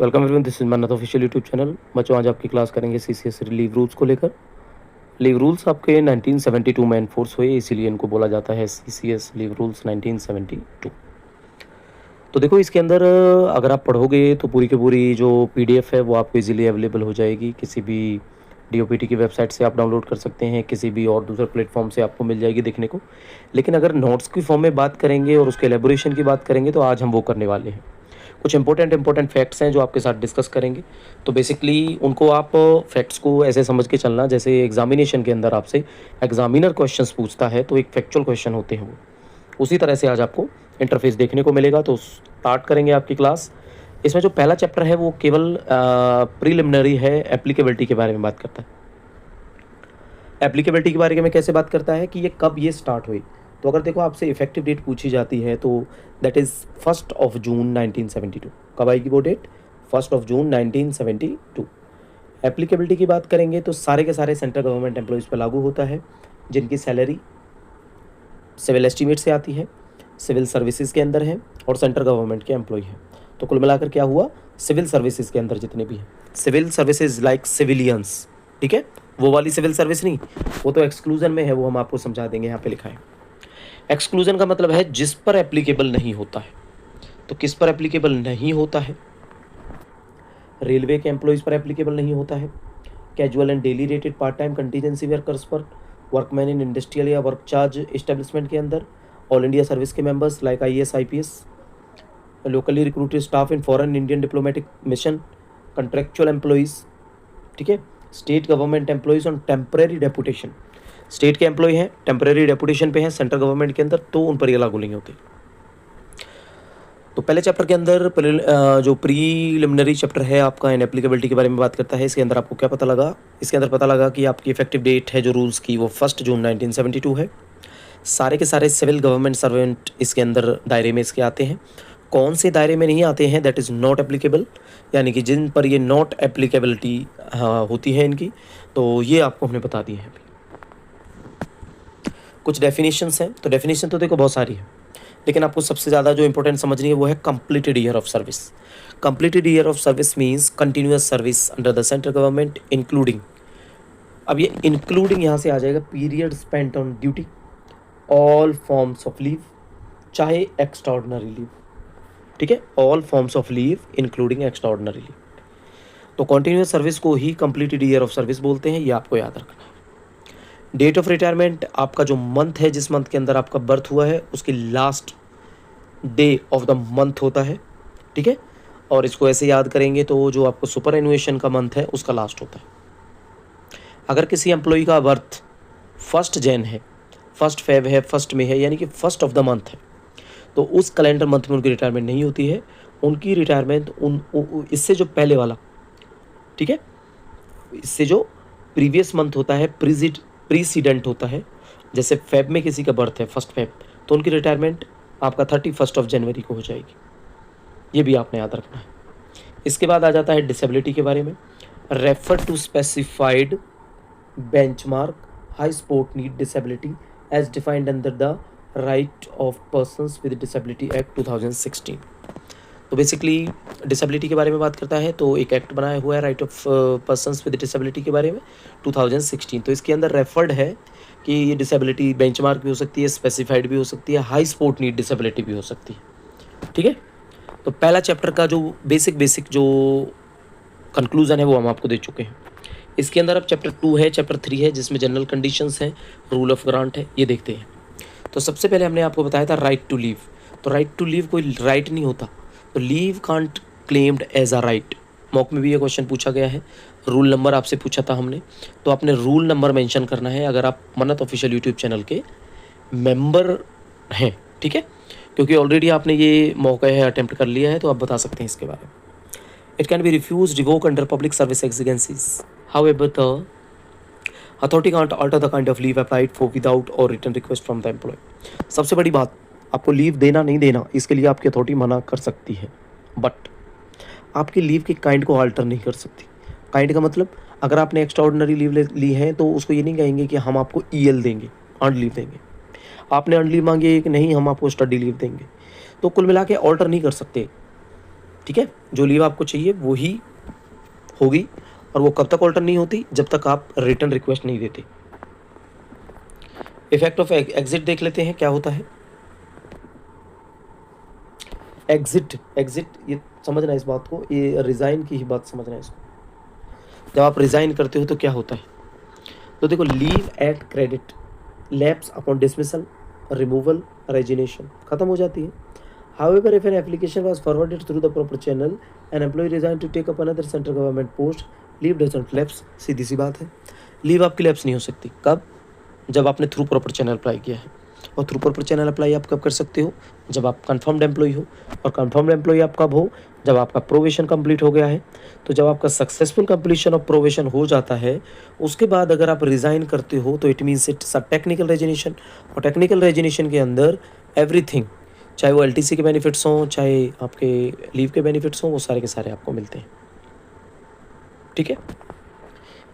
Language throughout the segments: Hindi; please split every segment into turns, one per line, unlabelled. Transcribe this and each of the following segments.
वेलकम एवरीवन, दिस इज मन्नत ऑफिशियल यूट्यूब चैनल। बच्चों, आज आपकी क्लास करेंगे सीसीएस लीव रूल्स को लेकर। लीव रूल्स आपके 1972 में एनफोर्स हुए, इसीलिए इनको बोला जाता है सीसीएस लीव रूल्स 1972। तो देखो, इसके अंदर अगर आप पढ़ोगे तो पूरी की पूरी जो पीडीएफ है वो आपको इजीली अवेलेबल हो जाएगी। किसी भी डीओपीटी की वेबसाइट से आप डाउनलोड कर सकते हैं, किसी भी और दूसरे प्लेटफॉर्म से आपको मिल जाएगी देखने को। लेकिन अगर नोट्स की फॉर्म में बात करेंगे और उसके एलेबोरेशन की बात करेंगे तो आज हम वो करने वाले हैं। कुछ इंपॉर्टेंट फैक्ट्स हैं जो आपके साथ डिस्कस करेंगे। तो बेसिकली उनको आप फैक्ट्स को ऐसे समझ के चलना, जैसे एग्जामिनेशन के अंदर आपसे एग्जामिनर क्वेश्चंस पूछता है तो एक फैक्चुअल क्वेश्चन होते हैं वो, उसी तरह से आज आपको इंटरफेस देखने को मिलेगा। तो स्टार्ट करेंगे आपकी क्लास। इसमें जो पहला चैप्टर है वो केवल प्रीलिमिनरी है, एप्लीकेबिलिटी के बारे में बात करता है। एप्लीकेबिलिटी के बारे में कैसे बात करता है कि ये कब ये स्टार्ट हुई। तो अगर देखो, आपसे इफेक्टिव डेट पूछी जाती है तो दैट इज़ 1 जून 1972। कब आएगी वो डेट? 1 जून 1972। एप्लीकेबिलिटी की बात करेंगे तो सारे के सारे सेंट्रल गवर्नमेंट एम्प्लॉयज़ पर लागू होता है जिनकी सैलरी सिविल एस्टीमेट से आती है, सिविल सर्विसेज के अंदर है और सेंट्रल गवर्नमेंट के एम्प्लॉय हैं। तो कुल मिलाकर क्या हुआ, सिविल सर्विसेज के अंदर जितने भी हैं, सिविल सर्विसेज लाइक सिविलियंस, ठीक है, वो वाली सिविल सर्विस नहीं, वो तो एक्सक्लूजन में है, वो हम आपको समझा देंगे। यहाँ पे लिखा है एक्सक्लूजन का मतलब है जिस पर एप्लीकेबल नहीं होता है। तो किस पर एप्लीकेबल नहीं होता है? रेलवे के एम्प्लॉयज़ पर एप्लीकेबल नहीं होता है, casual and daily rated part time contingency workers पर, वर्कमैन इन इंडस्ट्रियल या वर्क चार्ज एस्टेब्लिशमेंट के अंदर, ऑल इंडिया सर्विस के members like IAS IPS, locally recruited staff in foreign Indian diplomatic mission, contractual employees, ठीक है, state government employees on temporary deputation. State के एम्प्लॉय हैं, टेम्परेरी डेपुटेशन पे हैं सेंट्रल गवर्नमेंट के अंदर, तो उन पर ये लागू नहीं होते। तो पहले चैप्टर के अंदर जो प्रीलिमिनरी चैप्टर है आपका इन एप्लीकेबिलिटी के बारे में बात करता है। इसके अंदर आपको क्या पता लगा? इसके अंदर पता लगा कि आपकी इफेक्टिव डेट है जो रूल्स की वो 1 जून 1972 है। सारे के सारे सिविल गवर्नमेंट सर्वेंट इसके अंदर दायरे में इसके आते हैं। कौन से दायरे में नहीं आते हैं? दैट इज़ नॉट एप्लीकेबल, यानी कि जिन पर ये नॉट एप्लीकेबिलिटी होती है इनकी, तो ये आपको हमने बता दी है। कुछ डेफिनेशंस हैं, तो डेफिनेशन तो देखो बहुत सारी है, लेकिन आपको सबसे ज़्यादा जो इंपॉर्टेंट समझनी है वो है completed year of service. Completed year of service means continuous service under the central government including, अब ये इंक्लूडिंग यहाँ से आ जाएगा, period spent on duty, all forms of leave, चाहे एक्स्ट्राऑर्डिनरी लीव, ठीक है, all forms of leave including extraordinary leave. तो कंटिन्यूअस सर्विस को ही कंप्लीटेड ईयर ऑफ सर्विस बोलते हैं, ये आपको याद रखना है। डेट ऑफ रिटायरमेंट, आपका जो मंथ है, जिस मंथ के अंदर आपका बर्थ हुआ है उसकी last day of the month होता है, ठीक है, और इसको ऐसे याद करेंगे तो जो आपको सुपर एनुएशन का मंथ है उसका लास्ट होता है। अगर किसी एम्प्लॉय का बर्थ 1 जैन है, 1 फेब है, 1 मई है, यानी कि 1 ऑफ द मंथ है, तो उस कैलेंडर मंथ में उनकी रिटायरमेंट नहीं होती है। उनकी रिटायरमेंट इससे जो पहले वाला, ठीक है, इससे जो प्रीवियस मंथ होता है, प्रीसीडेंट होता है, जैसे फेब में किसी का बर्थ है 1 फेब, तो उनकी रिटायरमेंट आपका 31 जनवरी को हो जाएगी। ये भी आपने याद रखना है। इसके बाद आ जाता है डिसेबिलिटी के बारे में। Refer to specified benchmark high support need disability as defined under the right of persons with disability act 2016। तो बेसिकली डिसेबिलिटी के बारे में बात करता है, तो एक एक्ट बनाया हुआ है right of persons with disability के बारे में 2016। तो इसके अंदर रेफर्ड है कि ये डिसेबिलिटी बेंचमार्क भी हो सकती है, स्पेसिफाइड भी हो सकती है, हाई स्पोर्ट नीड डिसेबिलिटी भी हो सकती है, ठीक है। तो पहला चैप्टर का जो बेसिक जो कंक्लूजन है वो हम आपको दे चुके हैं। इसके अंदर अब चैप्टर 2 है, चैप्टर 3 है, जिसमें जनरल कंडीशंस हैं, रूल ऑफ ग्रांट है, ये देखते हैं। तो सबसे पहले हमने आपको बताया था राइट टू लीव। तो राइट टू लीव कोई राइट नहीं होता, तो leave can't claimed as a right. Mock में भी ये क्वेश्चन पूछा गया है, रूल नंबर आपसे पूछा था हमने, तो आपने रूल नंबर मेंशन करना है अगर आप मन्नत ऑफिशियल यूट्यूब चैनल के मेंबर हैं, ठीक है, क्योंकि ऑलरेडी आपने ये मौका है अटेम्प्ट कर लिया है, तो आप बता सकते हैं इसके बारे में। It can be refuse revoke under public service exigencies, however the authority can't alter the kind of leave applied for without or written request from the employee. सबसे बड़ी बात, आपको लीव देना नहीं देना इसके लिए आपकी अथॉरिटी मना कर सकती है, बट आपकी लीव के काइंड को अल्टर नहीं कर सकती। काइंड का मतलब, अगर आपने एक्स्ट्रा ऑर्डिनरी लीव ली है तो उसको ये नहीं कहेंगे कि हम आपको ईएल देंगे, अर्न लीव देंगे। आपने अर्न लीव मांगी है कि नहीं, हम आपको स्टडी लीव देंगे, तो कुल मिला के ऑल्टर नहीं कर सकते। ठीक है, जो लीव आपको चाहिए वो ही होगी, और वो कब तक ऑल्टर नहीं होती, जब तक आप रिटर्न रिक्वेस्ट नहीं देते। इफेक्ट ऑफ एग्जिट देख लेते हैं क्या होता है। एग्जिट, ये समझना इस बात को, ये रिजाइन की ही बात समझना है इसको। जब आप रिजाइन करते हो तो क्या होता है, तो देखो, leave at credit, lapse upon dismissal, removal, resignation खत्म हो जाती है। However, if an application was forwarded through the proper channel, an employee resigned to take up another central government post, leave doesn't lapse। सीधी सी बात है, लीव आपकी लैप्स नहीं हो सकती। कब? जब आपने थ्रू प्रॉपर चैनल अप्लाई किया है। और थ्रू प्रॉपर चैनल अप्लाई आप कब कर सकते हो, जब आप कंफर्म्ड एम्प्लॉय हो। और कंफर्म्ड एम्प्लॉय आप कब हो, जब आपका प्रोवेशन कंप्लीट हो गया है। तो जब आपका सक्सेसफुल कंप्लीशन ऑफ प्रोवेशन हो जाता है, उसके बाद अगर आप रिज़ाइन करते हो तो it means it's a technical resignation. और टेक्निकल रेजिग्नेशन के अंदर एवरीथिंग, चाहे वो एलटीसी के बेनिफिट्स हों, चाहे आपके लीव के बेनिफिट्स हों, वो सारे के सारे आपको मिलते हैं। ठीक है,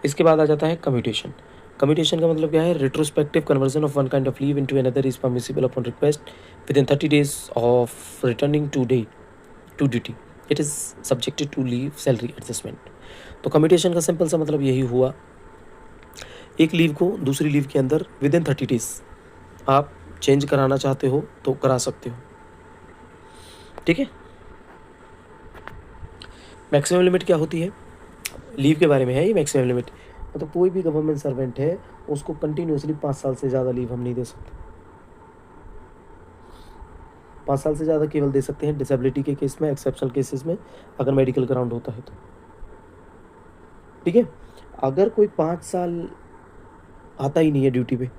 इसके बाद आ जाता है कम्यूटेशन। कम्यूटेशन का मतलब क्या है, retrospective conversion of one kind of leave into another is permissible upon request within 30 days of returning to duty. It is subjected to leave salary adjustment. तो कम्यूटेशन का सिंपल सा मतलब यही हुआ, एक लीव को दूसरी लीव के अंदर विद इन 30 days आप चेंज कराना चाहते हो तो करा सकते हो। ठीक है, मैक्सिमम लिमिट क्या होती है, लीव के बारे में है ये मैक्सिमम लिमिट। मतलब कोई भी गवर्नमेंट सर्वेंट है, उसको कंटिन्यूसली 5 साल से ज़्यादा लीव हम नहीं दे सकते। 5 साल से ज़्यादा केवल दे सकते हैं डिसेबिलिटी के केस में, एक्सेप्शनल केसेस में, अगर मेडिकल ग्राउंड होता है तो। ठीक है, अगर कोई 5 साल आता ही नहीं है ड्यूटी पे,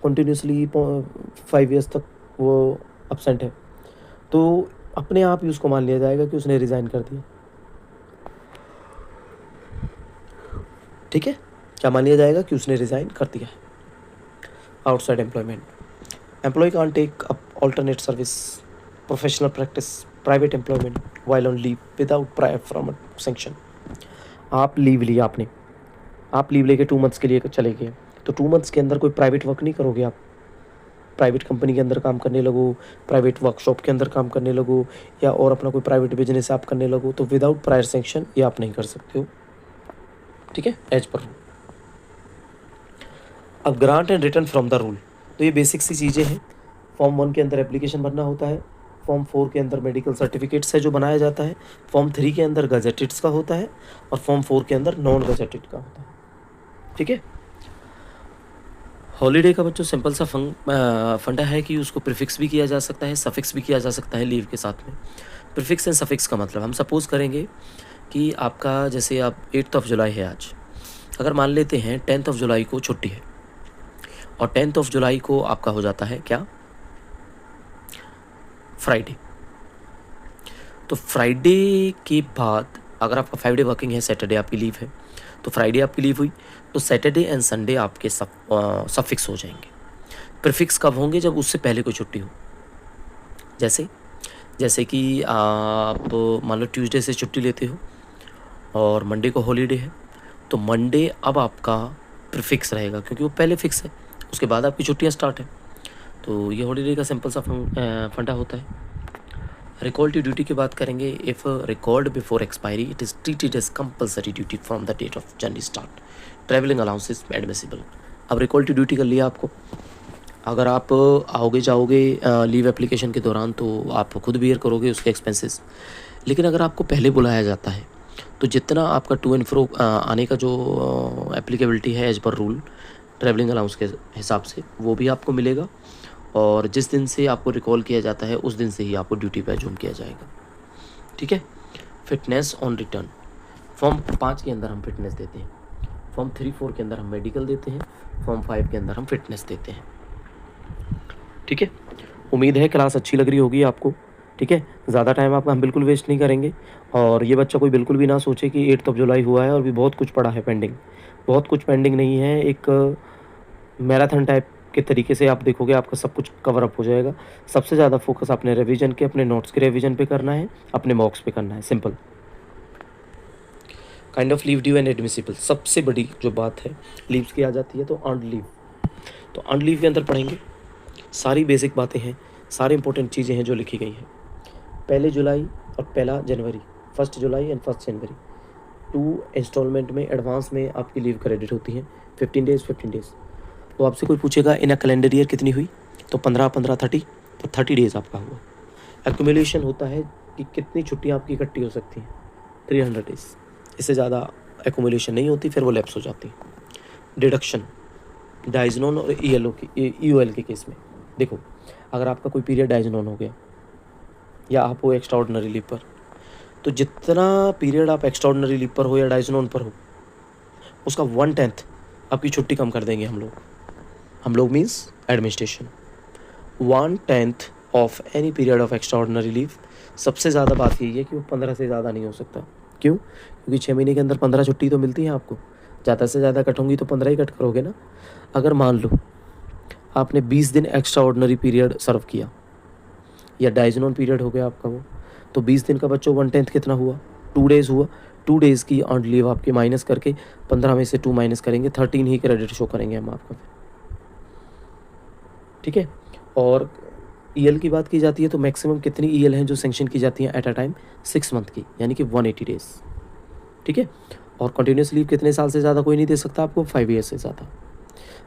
कंटिन्यूसली 5 years तक वो अपसेंट है, तो अपने आप ही उसको मान लिया जाएगा कि उसने रिज़ाइन कर दिया। ठीक है, क्या मान लिया जाएगा कि उसने रिज़ाइन कर दिया है। Outside employment, employ can take up alternate service, professional practice, private employment while on leave without prior from sanction. आप लीव लिया आपने, आप लीव लेके 2 months के लिए चले गए, तो 2 months के अंदर कोई प्राइवेट वर्क नहीं करोगे आप। प्राइवेट कंपनी के अंदर काम करने लगो, प्राइवेट वर्कशॉप के अंदर काम करने लगो, या और अपना कोई प्राइवेट बिजनेस आप करने लगो, तो विदाउट प्रायर सैंक्शन ये आप नहीं कर सकते हो। ठीक है, एज पर रूल। अब grant and return from the rule, तो ये बेसिक सी चीज़ें हैं। फॉर्म 1 के अंदर एप्लीकेशन भरना होता है, फॉर्म 4 के अंदर मेडिकल सर्टिफिकेट्स है जो बनाया जाता है, फॉर्म 3 के अंदर गजेटेड्स का होता है, और फॉर्म 4 के अंदर नॉन गजेटेड का होता है। ठीक है, हॉलीडे का बच्चों सिंपल सा फंडा है कि उसको प्रीफिक्स भी किया जा सकता है, सफिक्स भी किया जा सकता है लीव के साथ में। प्रीफिक्स एंड सफिक्स का मतलब, हम सपोज़ करेंगे कि आपका जैसे आप 8 जुलाई है आज, अगर मान लेते हैं 10 जुलाई को छुट्टी है, और 10 जुलाई को आपका हो जाता है क्या, फ्राइडे। तो फ्राइडे के बाद अगर आपका 5 day वर्किंग है, सैटरडे आपकी लीव है, तो फ्राइडे आपकी लीव हुई, तो सैटरडे एंड संडे आपके सफिक्स हो जाएंगे। प्रीफिक्स कब होंगे, जब उससे पहले कोई छुट्टी हो। जैसे कि आप मान लो ट्यूसडे से छुट्टी लेते हो और मंडे को हॉलीडे है, तो मंडे अब आपका प्रीफिक्स रहेगा क्योंकि वो पहले फिक्स है, उसके बाद आपकी छुट्टियां स्टार्ट है। तो ये हॉलीडे का सिंपल सा फंडा होता है। रिकॉल टू ड्यूटी की बात करेंगे, if record before expiry it is treated as compulsory duty from the date of journey start. Travelling allowances admissible. अब रिकॉल टू ड्यूटी कर लिया आपको, अगर आप आओगे जाओगे लीव एप्लीकेशन के दौरान तो आप खुद बियर करोगे उसके एक्सपेंसेस, लेकिन अगर आपको पहले बुलाया जाता है तो जितना आपका टू एंड फ्रो आने का जो एप्लीकेबिलिटी है as per rule travelling allowance के हिसाब से, वो भी आपको मिलेगा, और जिस दिन से आपको रिकॉल किया जाता है उस दिन से ही आपको ड्यूटी पे अज्यूम किया जाएगा। ठीक है, फिटनेस ऑन रिटर्न, फॉर्म 5 के अंदर हम फिटनेस देते हैं, फॉर्म 3-4 के अंदर हम मेडिकल देते हैं, फॉर्म 5 के अंदर हम फिटनेस देते हैं। ठीक है, उम्मीद है क्लास अच्छी लग रही होगी आपको। ठीक है, ज़्यादा टाइम आपका हम बिल्कुल वेस्ट नहीं करेंगे, और ये बच्चा कोई बिल्कुल भी ना सोचे कि 8 जुलाई हुआ है और भी बहुत कुछ पड़ा है पेंडिंग। बहुत कुछ पेंडिंग नहीं है, एक मैराथन टाइप के तरीके से आप देखोगे आपका सब कुछ कवर अप हो जाएगा। सबसे ज़्यादा फोकस अपने रिवीजन के, अपने नोट्स के रिवीजन पे करना है, अपने मॉक्स पे करना है, simple. Kind of leave due and admissible, सबसे बड़ी जो बात है लीव्स की आ जाती है, तो अर्नड लीव। तो अर्नड लीव के अंदर पढ़ेंगे, सारी बेसिक बातें हैं, सारी इंपॉर्टेंट चीज़ें हैं जो लिखी गई हैं। 1 जुलाई और पहला जनवरी, 1 जुलाई एंड 1 जनवरी, 2 इंस्टॉलमेंट में एडवांस में आपकी लीव क्रेडिट होती है, 15 डेज़ 15 डेज़। तो आपसे कोई पूछेगा इन अ कैलेंडर ईयर कितनी हुई, तो 15 15 30, तो 30 डेज़ आपका हुआ। एक्यूमुलेशन होता है कि कितनी छुट्टियाँ आपकी इकट्ठी हो सकती हैं, 300 डेज़, इससे ज़्यादा एक्यूमुलेशन नहीं होती, फिर वो लैप्स हो जाती है। डिडक्शन डाइजनोन और ईओएल के केस में देखो, अगर आपका कोई पीरियड डाइजनोन हो गया या आप हो एक्स्ट्राऑर्डिनरी लीव पर, तो जितना पीरियड आप एक्स्ट्राऑर्डिनरी लीव पर हो या डाइजनोन पर हो, उसका 1/10 आपकी छुट्टी कम कर देंगे हम लोग means administration. 1/10 of any period of extraordinary leave. सबसे ज़्यादा बात यही है कि वो 15 से ज़्यादा नहीं हो सकता। क्यों? क्योंकि 6 महीने के अंदर 15 छुट्टी तो मिलती है आपको, ज़्यादा से ज़्यादा कट होंगी तो 15 ही कट करोगे ना। अगर मान लो आपने 20 दिन एक्स्ट्रा ऑर्डिनरी पीरियड सर्व किया या डाइजनोन पीरियड हो गया आपका वो, तो 20 दिन का बच्चों 1/10 कितना हुआ, 2 डेज़ हुआ। 2 डेज़ की अर्नड लीव आपकी माइनस करके 15 में से 2 माइनस करेंगे, 13 ही क्रेडिट शो करेंगे हम आपका। ठीक है। और ईएल की बात की जाती है तो मैक्सिमम कितनी ईएल हैं जो सेंक्शन की जाती हैं एट अ टाइम, 6 मंथ की, यानी कि 180 डेज़। ठीक है। और कंटिन्यूस लीव कितने साल से ज़्यादा कोई नहीं दे सकता आपको, 5 ईयर से ज़्यादा।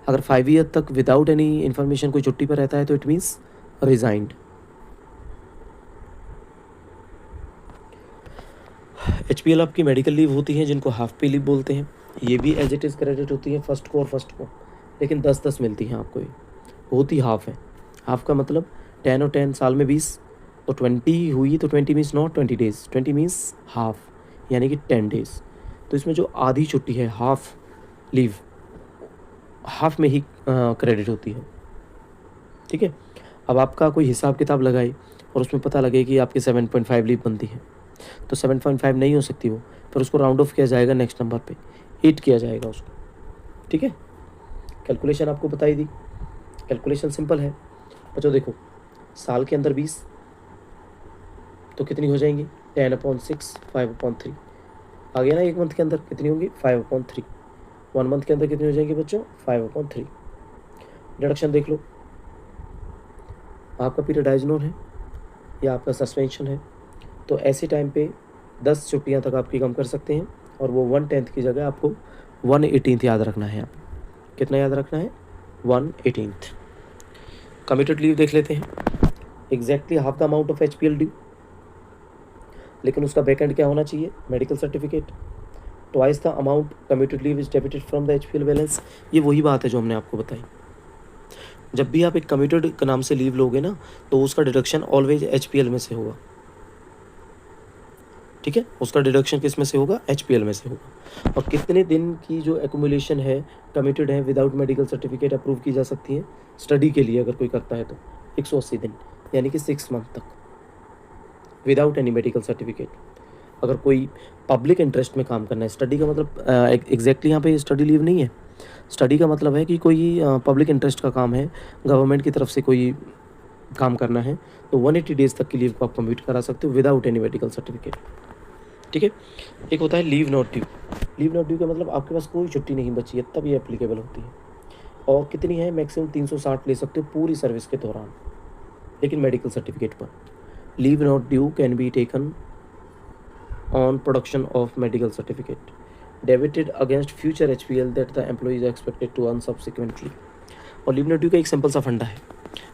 अगर 5 ईयर तक विदाउट एनी इन्फॉर्मेशन कोई छुट्टी पर रहता है तो इट मीन्स रिजाइंड। एचपीएल आपकी मेडिकल लीव होती है जिनको हाफ पे लीव बोलते हैं, ये भी एज इट इज़ क्रेडिट होती है फर्स्ट को और फर्स्ट को, लेकिन 10-10 मिलती हैं आपको, ये होती हाफ है। हाफ का मतलब 10 और 10 साल में 20, तो 20 हुई तो 20 means not 20 days, 20 means half, यानी कि 10 डेज़। तो इसमें जो आधी छुट्टी है हाफ लीव, हाफ में ही क्रेडिट होती है। ठीक है। अब आपका कोई हिसाब किताब लगाए और उसमें पता लगे कि आपकी 7.5 लीव बनती है, तो 7.5 नहीं हो सकती वो, फिर उसको राउंड ऑफ किया जाएगा नेक्स्ट नंबर पे, 8 किया जाएगा उसको। ठीक है। कैलकुलेशन आपको बताई दी, कैलकुलेशन सिंपल है बच्चों। देखो, साल के अंदर 20 तो कितनी हो जाएंगी, 10/6, 5/3 आ गया ना। एक मंथ के अंदर कितनी होंगी, 5/3। 1 मंथ के अंदर कितनी हो जाएंगी बच्चों, 5/3। डिडक्शन देख लो, आपका पीरियड डाइजनोन है या आपका सस्पेंशन है, तो ऐसे टाइम पे 10 छुट्टियां तक आपकी कम कर सकते हैं, और वो 1/10 की जगह आपको 1/18 याद रखना है। आप कितना याद रखना है, 1/18। कमिटेड लीव देख लेते हैं, exactly half the amount of HPL due, लेकिन उसका बैकएंड क्या होना चाहिए, medical certificate. Twice the amount committed leave is debited from the HPL balance. ये वही बात है जो हमने आपको बताई। जब भी आप एक कमिटेड के नाम से लीव लोगे ना, तो उसका डिडक्शन ऑलवेज एचपीएल में से होगा। ठीक है, उसका डिडक्शन किस में से होगा, एचपीएल में से होगा। और कितने दिन की जो एक्यूमुलेशन है कमिटेड है विदाउट मेडिकल सर्टिफिकेट अप्रूव की जा सकती है स्टडी के लिए, अगर कोई करता है तो 180 दिन, यानी कि 6 मंथ तक विदाउट एनी मेडिकल सर्टिफिकेट। अगर कोई पब्लिक इंटरेस्ट में काम करना है, स्टडी का मतलब एग्जैक्टली यहाँ पे स्टडी लीव नहीं है, स्टडी का मतलब है कि कोई पब्लिक इंटरेस्ट का काम है, गवर्नमेंट की तरफ से कोई काम करना है, तो 180 डेज़ तक की लीव को आप कंप्लीट करा सकते हो विदाउट एनी मेडिकल सर्टिफिकेट। ठीक है। एक होता है leave not due. Leave not due का मतलब आपके पास कोई छुट्टी नहीं बची है तब ये एप्लीकेबल होती है, और कितनी है, मैक्सिमम 360 ले सकते हो पूरी सर्विस के दौरान, लेकिन मेडिकल सर्टिफिकेट पर। Leave not due can be taken on production of medical certificate debited against future HPL that the employ is expected to earn subsequently. और लीव नॉट ड्यू का एक सिंपल सा फंडा है,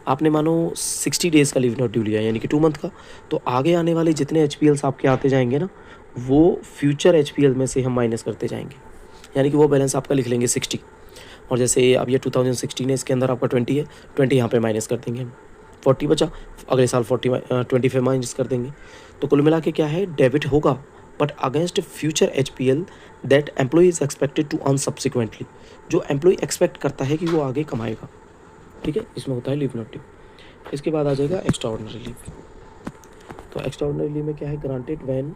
आपने मानो 60 डेज़ का लीव नॉट ड्यू लिया, यानी कि 2 मंथ का, तो आगे आने वाले जितने एचपीएल्स आपके आते जाएंगे ना, वो फ्यूचर एचपीएल में से हम माइनस करते जाएंगे, यानी कि वो बैलेंस आपका लिख लेंगे 60। और जैसे अब ये 2016 है, इसके अंदर आपका 20 है, 20 यहाँ पे माइनस कर देंगे हम, 40 बचा, अगले साल 25 माइनस कर देंगे। तो कुल मिला के क्या है, डेबिट होगा but against future HPL that employ is expected to earn subsequently, जो एम्प्लॉय एक्सपेक्ट करता है कि वो आगे कमाएगा। ठीक है, इसमें होता है लीव नॉट ड्यू। इसके बाद आ जाएगा एक्स्ट्रा ऑर्डिनरी लीव। तो एक्स्ट्रा ऑर्डिनरी लीव में क्या है, granted when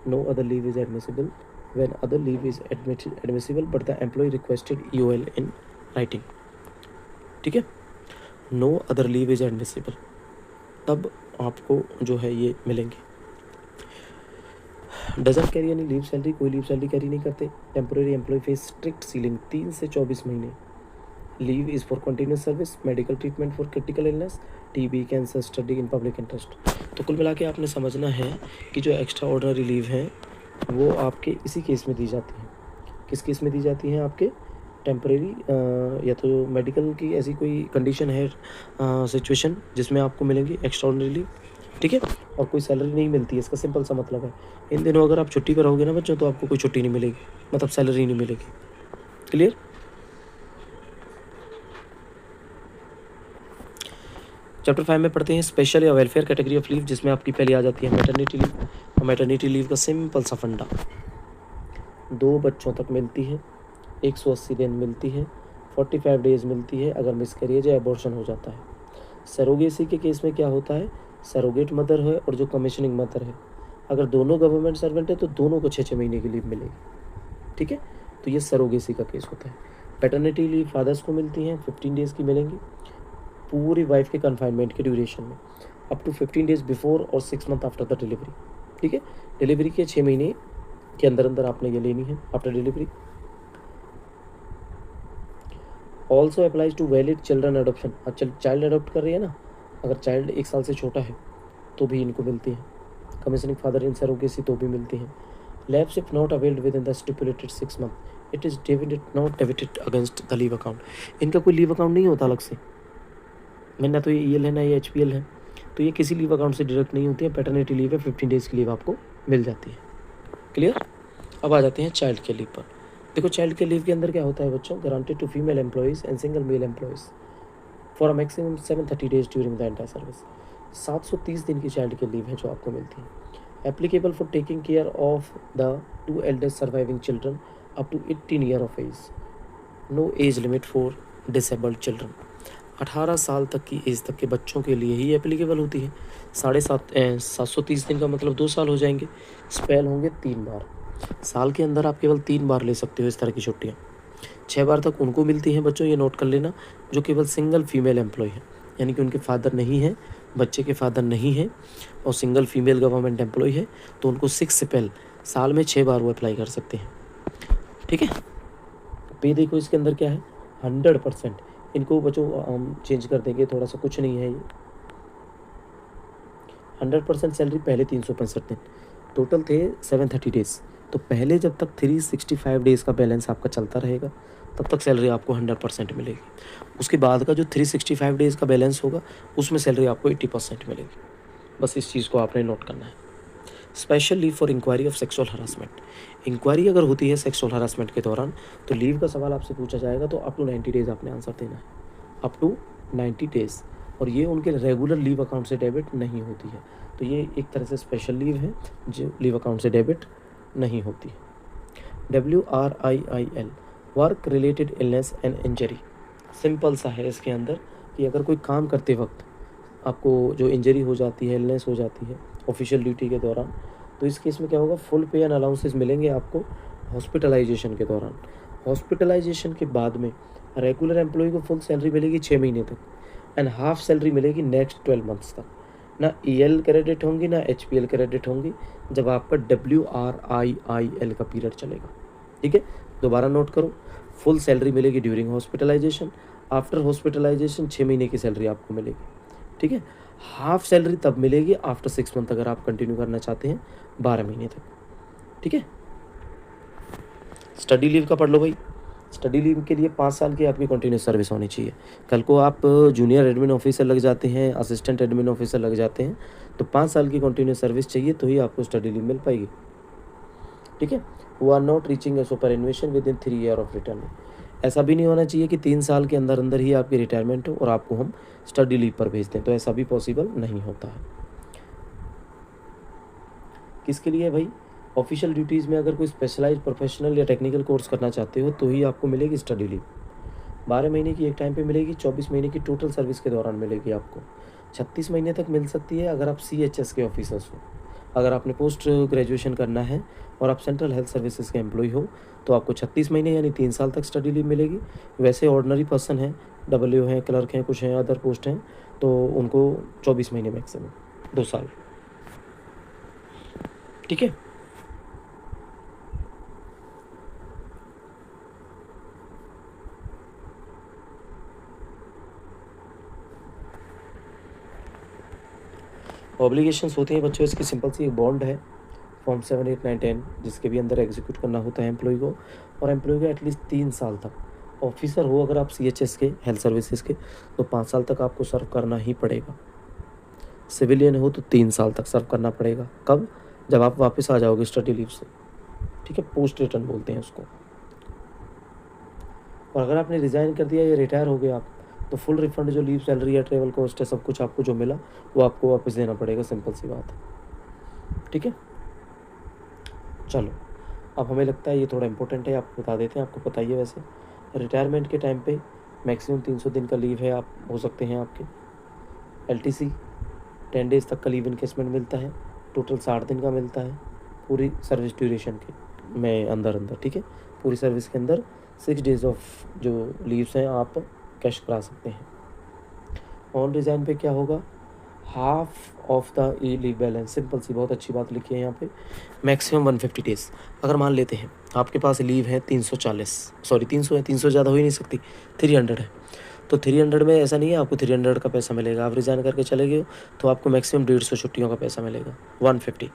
no other leave is admissible, when other leave is admissible but the employ requested EOL in writing. ठीक है, no other leave is admissible, तब आपको जो है ये मिलेंगे। Doesn't carry any leave salary, कोई लीव सैलरी कैरी नहीं करते। Temporary employ face strict ceiling 3 से 24 महीने, leave is for continuous service, medical treatment for critical illness, TB, cancer, study in public interest. तो कुल मिला के आपने समझना है कि जो एक्स्ट्रा ऑर्डिनरी लीव है वो आपके इसी केस में दी जाती है। किस केस में दी जाती हैं? आपके टेम्परेरी या तो मेडिकल की ऐसी कोई कंडीशन है, सिचुएशन जिसमें आपको मिलेंगी एक्स्ट्रा ऑर्डिनरी लीव, ठीक है, और कोई सैलरी नहीं मिलती है, इसका सिंपल सा मतलब है। इन दिनों अगर आप छुट्टी पर रहोगे ना बच्चों, तो आपको कोई छुट्टी नहीं मिलेगी, मतलब सैलरी नहीं मिलेगी। क्लियर? चैप्टर 5 में पढ़ते हैं स्पेशल या वेलफेयर कैटेगरी ऑफ लीव, जिसमें आपकी पहले आ जाती है मैटरनिटी लीव। और मैटरनिटी लीव का सिंपल सा फंडा, 2 बच्चों तक मिलती है, 180 दिन मिलती है, 45 डेज मिलती है अगर मिसकैरेज या एबॉर्शन हो जाता है। सरोगेसी के केस में क्या होता है? सरोगेट मदर है और जो कमीशनिंग मदर है, अगर दोनों गवर्नमेंट सर्वेंट है तो दोनों को 6 महीने की लीव मिलेगी, ठीक है। तो ये सरोगेसी का केस होता है। पैटर्निटी लीव फादर्स को मिलती हैं, 15 डेज़ की मिलेंगी पूरी वाइफ के कन्फाइनमेंट के ड्यूरेशन में, अप टू 15 डेज बिफोर और 6 मंथ आफ्टर द डिलीवरी, ठीक है। डिलीवरी के 6 महीने के अंदर अंदर आपने ये लेनी है after delivery. Also applies to valid children adoption. अच्छा, चाइल्ड अडोप्ट कर रही है ना, अगर चाइल्ड 1 साल से छोटा है तो भी इनको मिलती है। कमीशनिंग फादर इन सरोगेसी तो भी मिलती हैं। Lapse if not availed with in the stipulated 6 month, it is debited not debited against the leave account. इनका कोई लीव अकाउंट नहीं होता अलग से, ना तो ये EL है ना ये HPL है, तो ये किसी लीव अकाउंट से डिडक्ट नहीं होती है। पैटर्निटी लीव है, 15 डेज़ की लीव आपको मिल जाती है। क्लियर? अब आ जाते हैं चाइल्ड के लीव पर। देखो चाइल्ड के लीव के अंदर क्या होता है बच्चों, guaranteed to female employees and single male employees for a maximum 730 days during the entire service. 730 दिन की चाइल्ड की लीव है जो आपको मिलती है। Applicable for taking care of the 2 eldest surviving children up to 18 year of age. No age limit for disabled children. 18 साल तक की एज तक के बच्चों के लिए ही एप्लीकेबल होती है। 730 दिन का मतलब 2 साल हो जाएंगे। स्पेल होंगे 3 बार। साल के अंदर आप केवल 3 बार ले सकते हो इस तरह की छुट्टियाँ। 6 बार तक उनको मिलती हैं बच्चों, ये नोट कर लेना, जो केवल सिंगल फीमेल एम्प्लॉय है, यानी कि उनके फादर नहीं है, बच्चे के फादर नहीं है और सिंगल फीमेल गवर्नमेंट एम्प्लॉय है, तो उनको 6 स्पेल साल में 6 बार वो अप्लाई कर सकते हैं, ठीक है। पे देखो इसके अंदर क्या है, 100%। इनको बच्चों हम चेंज कर देंगे थोड़ा सा, कुछ नहीं है ये। 100% सैलरी पहले 365 दिन, टोटल थे 730 डेज। तो पहले जब तक 365 डेज़ का बैलेंस आपका चलता रहेगा तब तक सैलरी आपको 100% मिलेगी। उसके बाद का जो 365 डेज़ का बैलेंस होगा उसमें सैलरी आपको 80% मिलेगी। बस इस चीज़ को आपने नोट करना है। Special leave for inquiry of sexual harassment. Inquiry अगर होती है सेक्सुअल हरासमेंट के दौरान तो लीव का सवाल आपसे पूछा जाएगा, तो अप टू 90 डेज़ आपने आंसर देना है, अप टू 90 डेज़। और ये उनके रेगुलर लीव अकाउंट से डेबिट नहीं होती है, तो ये एक तरह से स्पेशल लीव है जो लीव अकाउंट से डेबिट नहीं होती है। WRIIL, work related illness and injury. Simple सा है इसके अंदर कि अगर कोई काम करते वक्त आपको जो इंजरी हो जाती है, इलनेस हो जाती है ऑफिशियल ड्यूटी के दौरान, तो इस केस में क्या होगा, फुल पे एंड अलाउंसेस मिलेंगे आपको हॉस्पिटलाइजेशन के दौरान। हॉस्पिटलाइजेशन के बाद में रेगुलर एम्प्लॉय को फुल सैलरी मिलेगी 6 महीने तक एंड हाफ सैलरी मिलेगी नेक्स्ट 12 मंथ्स तक। ना EL क्रेडिट होंगी ना HPL क्रेडिट होंगी जब आपका WRIIL का पीरियड चलेगा, ठीक है। दोबारा नोट करो, फुल सैलरी मिलेगी ड्यूरिंग हॉस्पिटलाइजेशन, आफ्टर हॉस्पिटलाइजेशन 6 महीने की सैलरी आपको मिलेगी, ठीक है। हाफ सैलरी तब मिलेगी आफ्टर 6 मंथ, अगर आप कंटिन्यू करना चाहते हैं 12 महीने तक, ठीक है। स्टडी लीव का पढ़ लो भाई। स्टडी लीव के लिए 5 साल की आपकी कंटिन्यूस सर्विस होनी चाहिए। कल को आप जूनियर एडमिन ऑफिसर लग जाते हैं, असिस्टेंट एडमिन ऑफिसर लग जाते हैं, तो 5 साल की कंटिन्यूस सर्विस चाहिए तो ही आपको स्टडी लीव मिल पाएगी, ठीक है। Who are not reaching a superannuation within 3 year of retirement. ऐसा भी नहीं होना चाहिए कि 3 साल के अंदर अंदर ही आपकी रिटायरमेंट हो और आपको हम स्टडी लीव पर भेज दें, तो ऐसा भी पॉसिबल नहीं होता है। किसके लिए भाई, ऑफिशियल ड्यूटीज़ में अगर कोई स्पेशलाइज प्रोफेशनल या टेक्निकल कोर्स करना चाहते हो तो ही आपको मिलेगी स्टडी लीव। 12 महीने की एक टाइम पे मिलेगी, 24 महीने की टोटल सर्विस के दौरान मिलेगी आपको। 36 महीने तक मिल सकती है अगर आप CHS के ऑफिसर्स हो। अगर आपने पोस्ट ग्रेजुएशन करना है और आप सेंट्रल हेल्थ सर्विसेज के एम्प्लॉय हो तो आपको 36 महीने यानी 3 साल तक स्टडी लीव मिलेगी। वैसे ऑर्डिनरी पर्सन हैं, WO हैं, क्लर्क हैं, कुछ हैं अदर पोस्ट हैं, तो उनको 24 महीने मैक्सिमम, 2 साल, ठीक है। ऑब्लिगेशंस होती हैं बच्चों, इसकी सिंपल सी एक बॉन्ड है फॉर्म 7, 8, 9, 10 जिसके भी अंदर एग्जीक्यूट करना होता है एम्प्लॉय को, और एम्प्लॉय को एटलीस्ट 3 साल तक, ऑफिसर हो अगर आप CHS के हेल्थ सर्विसेज के तो 5 साल तक आपको सर्व करना ही पड़ेगा, सिविलियन हो तो 3 साल तक सर्व करना पड़ेगा। कब? जब आप वापस आ जाओगे स्टडी लीव से, ठीक है, पोस्ट रिटर्न बोलते हैं उसको। और अगर आपने रिज़ाइन कर दिया या रिटायर हो गए आप, तो फुल रिफंड जो लीव सैलरी है, ट्रेवल कॉस्ट है, सब कुछ आपको जो मिला वो आपको वापस देना पड़ेगा, सिंपल सी बात है, ठीक है। चलो, अब हमें लगता है ये थोड़ा इंपॉर्टेंट है, आपको बता देते हैं, आपको पता ही है वैसे। रिटायरमेंट के टाइम पे मैक्सिमम 300 दिन का लीव है, आप हो सकते हैं आपके। LTC 10 डेज़ तक का लीव इनकेसमेंट मिलता है, टोटल 60 दिन का मिलता है पूरी सर्विस ड्यूरेशन के में अंदर, ठीक है। पूरी सर्विस के अंदर 6 डेज़ ऑफ जो लीव्स हैं आप कैश करा सकते हैं। ऑन रिज़ाइन पे क्या होगा? Half of the leave balance, simple सी बहुत अच्छी बात लिखी है यहाँ पे, मैक्सिमम 150 डेज़। अगर मान लेते हैं आपके पास लीव है 340, सॉरी 300 है, 300 ज़्यादा हो ही नहीं सकती, 300 है, तो 300 में ऐसा नहीं है आपको 300 का पैसा मिलेगा। आप रिज़ाइन करके चले गए तो आपको मैक्सिमम 150 छुट्टियों का पैसा मिलेगा, 150।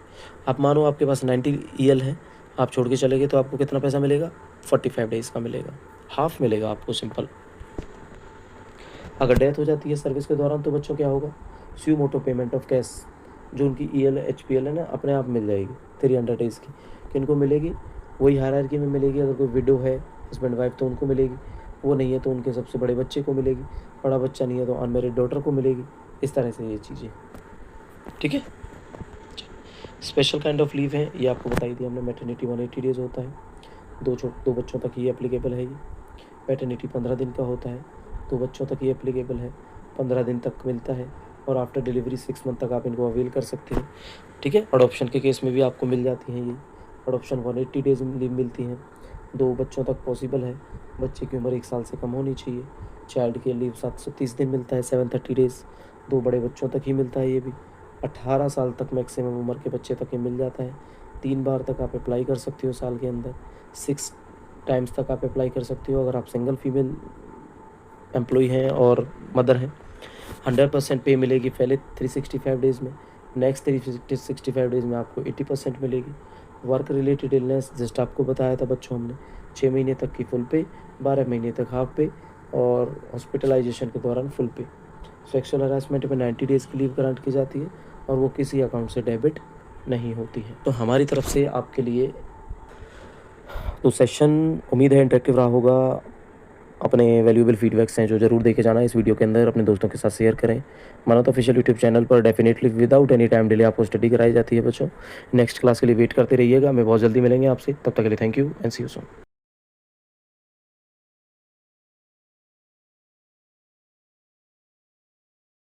आप मानो आपके पास 90 EL है, आप छोड़ के चले गए तो आपको कितना पैसा मिलेगा? 45 डेज़ का मिलेगा, हाफ मिलेगा आपको, सिंपल। अगर डेथ हो जाती है सर्विस के दौरान तो बच्चों क्या होगा? स्यू मोटो पेमेंट ऑफ कैश, जो उनकी EL HPL है ना, अपने आप मिल जाएगी 300 डेज़ की। किनको मिलेगी? वही हायरार्की में मिलेगी, अगर कोई विडो है, हस्बैंड वाइफ, तो उनको मिलेगी, वो नहीं है तो उनके सबसे बड़े बच्चे को मिलेगी, बड़ा बच्चा नहीं है तो अनमेरिड डॉटर को मिलेगी, इस तरह से ये चीज़ें, ठीक है। स्पेशल काइंड ऑफ लीव है, ये आपको बताई दी हमने। मैटरनिटी 180 डेज़ होता है, दो बच्चों तक ही एप्लीकेबल है ये। पैटर्निटी 15 दिन का होता है, 2 बच्चों तक ही एप्लीकेबल है, 15 दिन तक मिलता है, और आफ्टर डिलीवरी 6 मंथ तक आप इनको अवेल कर सकते हैं, ठीक है। अडॉप्शन के केस में भी आपको मिल जाती हैं ये, अडॉप्शन 180 डेज़ लीव मिलती हैं, 2 बच्चों तक पॉसिबल है, बच्चे की उम्र 1 साल से कम होनी चाहिए। चाइल्ड के लीव 730 दिन मिलता है, 730 डेज़, 2 बड़े बच्चों तक ही मिलता है ये भी। 18 साल तक मैक्सिमम उम्र के बच्चे तक ये मिल जाता है। 3 बार तक आप अप्लाई कर सकते हो साल के अंदर, 6 टाइम्स तक आप अप्लाई कर सकते हो अगर आप सिंगल फीमेल एम्प्लॉय हैं और मदर हैं। 100% पे मिलेगी पहले 365 डेज़ में, नेक्स्ट 365 डेज़ में आपको 80% मिलेगी। वर्क रिलेटेड इलनेस जस्ट आपको बताया था बच्चों हमने, 6 महीने तक की फुल पे, 12 महीने तक हाफ पे, और हॉस्पिटलाइजेशन के दौरान फुल पे। सेक्सुअल हरासमेंट में 90 डेज़ की लीव ग्रांट की जाती है, और वो किसी अकाउंट से डेबिट नहीं होती है। तो हमारी तरफ से आपके लिए तो सेशन उम्मीद है इंटरेक्टिव रहा होगा। अपने वैल्यूएबल फीडबैक्स हैं जो ज़रूर देके जाना इस वीडियो के अंदर, अपने दोस्तों के साथ शेयर करें। मानो तो ऑफिशियल यूट्यूब चैनल पर definitely without any time delay आपको स्टडी कराई जाती है बच्चों। नेक्स्ट क्लास के लिए वेट करते रहिएगा, हमें बहुत जल्दी मिलेंगे आपसे, तब तक के लिए thank you and see you soon.